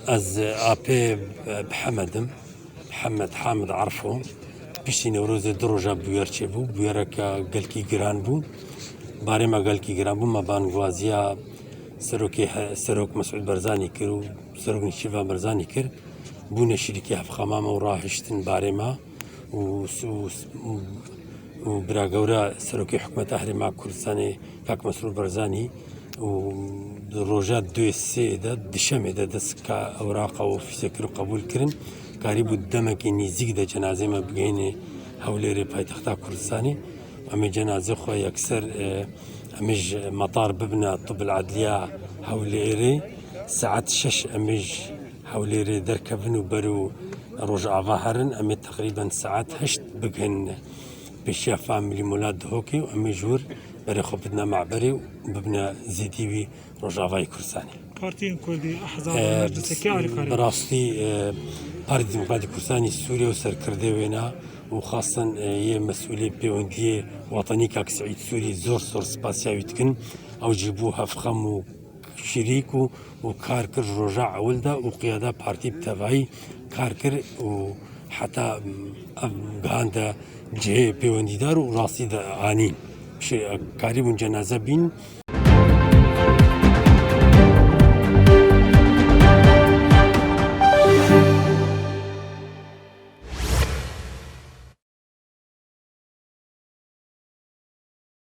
از آپی بحمدم محمد حامد عرفو پیشی نوروز دروجا بیارچه بو بیاره که گلکی گران بو باره ما گلکی گران بو ما بانگوازیا سروک مسعود برزانی کرد و سروک نشیفا برزانی کرد بونه شریکی هفخامام و راهشتن باره ما و براگورا سروکی حکومت هەرێما کوردستانی کاک مەسرور بەرزانی و ڕۆژە دوێ سێدا دشەمێدا دەست کە ئەوراقە و ئۆفیسەکرد و قبول کردن کاری بوو دەمەکی نزیکدا جەنازەمە بگەینێ هەولێرێ پایتەختا کوردستانی ئەمێ جەنازە خۆ یەکسەر ئەمێژ مەطار ببنە طب العەدلیە هەولێرێ سەعات 6 ئەمێژ هەولێرێ دەرکەبن و بەر و ڕۆژئاوا هەرن ئەمێ تقریبەن سەعات 8 بگەن پیشیا فامیلی مولاد دهوکی و امی جور برای خود بدنا معبری و ببنا زیدیوی رجاوای کردستانی. پارتی کردی احزاب مجلس کی علی کاری؟ براستی پارتی دموکراتی کردستانی سوریه و سرکرده وینا و خاصا یه مسئولی پیوندی وطنی که سعید سوری زور سپاسیاوی تکن او جیبو هفخم و شریک و کار کرد رجاع اول دا و قیاده پارتی بتوایی کار کرد و حتی گهانده جه پیوندیدار و راستی آنین کاری بون جنازه بین